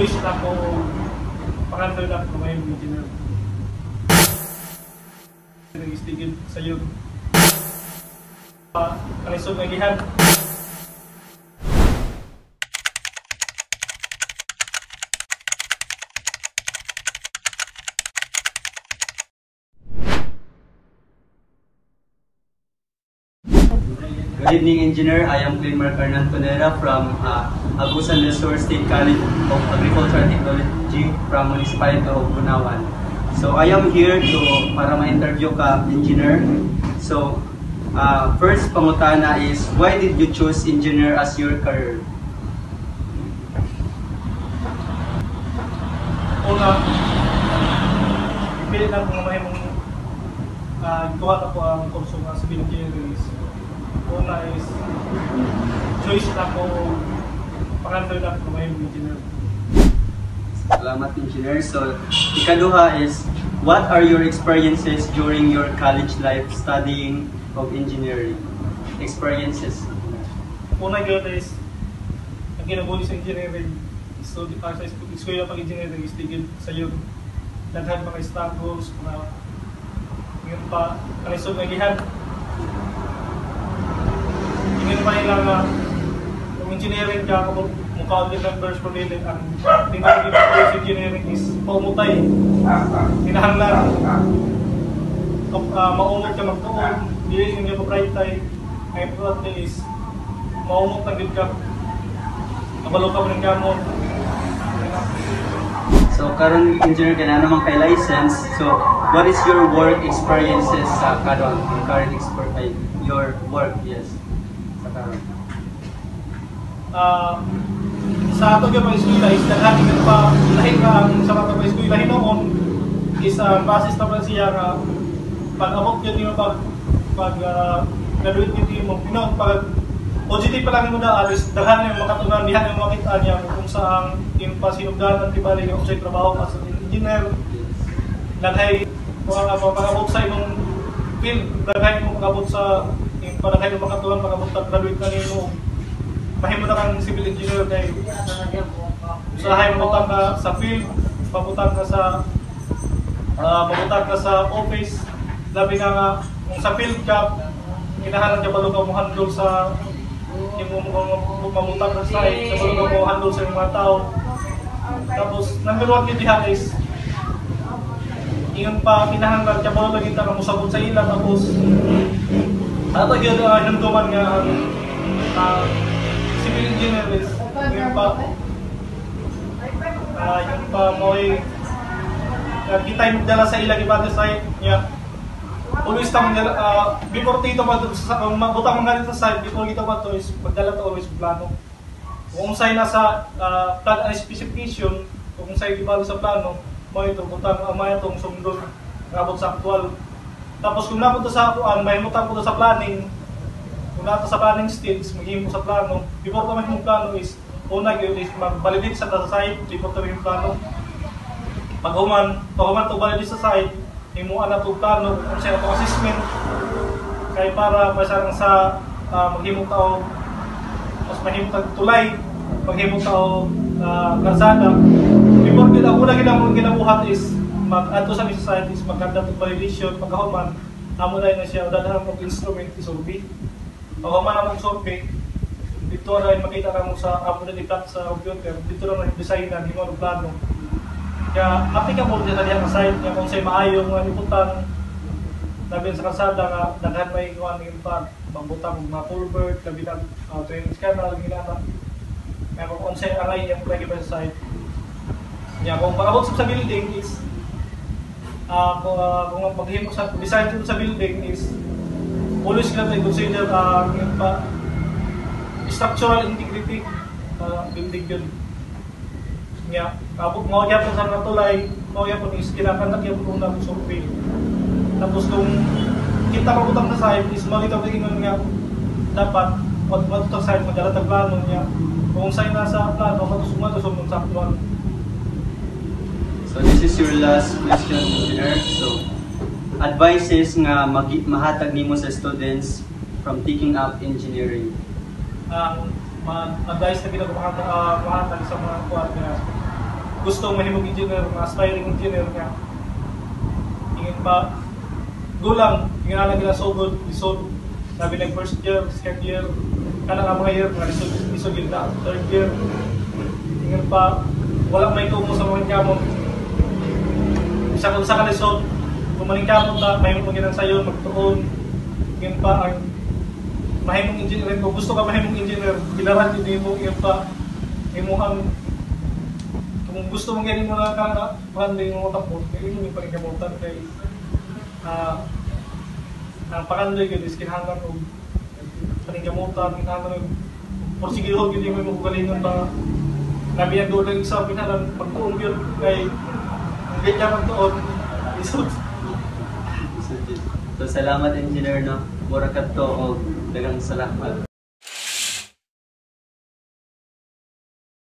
choice na ko pangandoy na ko may engineer. Nag-istigil sa iyo. Kalisod na gihan. Good evening, Engineer. I am Climar Carnan Conera from Agusan del Sur State College of Agriculture and Technology from Municipality of Bunawan. So I am here para ma-interview ka, Engineer. So first pangutana is, why did you choose engineer as your career? Una, pilit na kung mahimong gawa na po ang kurso ng civil engineering. Una is choice na ko pangandoy na ko may engineer. Salamat, Engineer. So ikaduha is, what are your experiences during your college life studying of engineering? Experiences. Una yun is ang ginaguli sa engineering. So sa eskwela pag engineering is tigil sa iyo daghan mga struggles na ngayon pa kalisod na gihan. Ngayon pa nila na kung engineering ka, kung mukha din numbers per day, ang tingnan sa engineering is paumutay. Hinahanglan. Maumot ka magtuon, hindi yung yung bright time. Ngayon po is maumot na good ka. Kabalo ka ng gamot. So karon engineer ka na naman kay license. So what is your work experiences sa karon? Current experience, your work, yes. Sa ato yung mga eskwela is naghahin pa lahin ka ang sa mga eskwela hinoon is basis naman siya nga pag-abot yun yung pag-graduate yun yung pinon pag positive pa lang yung muna is daghan yung makatunan dihan yung makita niya kung saan yung pasinugdanan tibali yung sa trabaho as an engineer daghay pag-abot sa imong field daghay yung pag-abot sa yung padaghay yung makatunan pag-abot sa graduate na nyo mahimo na kang civil engineer kay usahay mabutang ka sa field, mabutang ka sa office, labi nga kung sa field ka, kinahalan ka balo ka mo handle sa yung mamutang ka sa site, balo ka mo handle sa mga tao. Tapos, number one yun diha is ingon pa kinahanglan ka balo lagi ta mo sabot sa ila tapos ato gyud hinumduman nga civil engineer is yung pa mo'y kita yung magdala sa ilang ibang site niya always kang before dito pa butang mga dito sa site before dito pa to is magdala to always plano kung sa'y nasa plan and specification kung sa'y ibalo sa plano mo ito butang amaya itong sumdod ngabot sa actual tapos kung napunta sa akuan may mutang punta sa planning kung nato sa planning stage, maghihimo sa plano, before naman yung plano is, una yun is mag-validate sa site, before naman yung plano. Pag human to validate sa site, himuan na ito plano, kung siya na ito assessment, kaya para pasarang sa maghimo tao, mas maghimo tao tulay, maghimo tao karsada. Before yun, ang una ginabuhat is, mag-ato sa site is mag-conduct of validation, pagkahuman, amo na siya, dadahan ng instrument, isurvey. Pag human ang survey, dito rin makita ka mo sa upload i-plot sa computer, dito rin design na, hindi mo ang plano. Kaya applicable din na diyan sa site niya kung sa'y maayong liputan, labi sa kalsada nga, daghan may ikuha ng impact, pagbutang mga culvert, labi ng drainage canal, ginana. Kaya kung sa'y alay yung pwede pa sa site. Kaya kung pag-abot sa building is, kung maghimo sa design sa building is, always kita tayo consider structural integrity building yun. Nga, kapag mga yapon sa natulay, mga yapon is kinakandak yung unang survey. Tapos kung kita pagutang na site is makita ko yung nga dapat matutang site magdalatag plano niya. Kung sa'yo nasa plano, matusunod sa actual. So this is your last question, Engineer. So advices nga mahatag nimo sa students from taking up engineering. Advice na ginagawa mahatag sa mga kuwan nga gusto mahimong engineer, mga aspiring engineer nga. Ingin pa, gulang, ingin na nila so good, lisod. Nabi nag first year, second year, kana nga mga year, mga lisod yun na, third year. Ingin pa, walang may tumo sa mga kamon. Isa kung sa kalisod, kung maling kamon na, mahimong maginan sa'yo, magtuon. Ingin pa, ang mahimong engineer, kung gusto ka mahimong engineer, bilaran yun mo, ingin pa, imuhang, kung gusto mong ganin mo na pakanday mo matapot, kaya yun yung paningkamutan kay ang pakanday yun is kinahanglan o paningkamutan, kinahanglan o porsigihon yun yung may magugalingan ba nabiyag doon lang isa pinhalan pagtuong yun kay ang ganyan magtuon isod. So salamat engineer no, mura ka to o dagang salamat.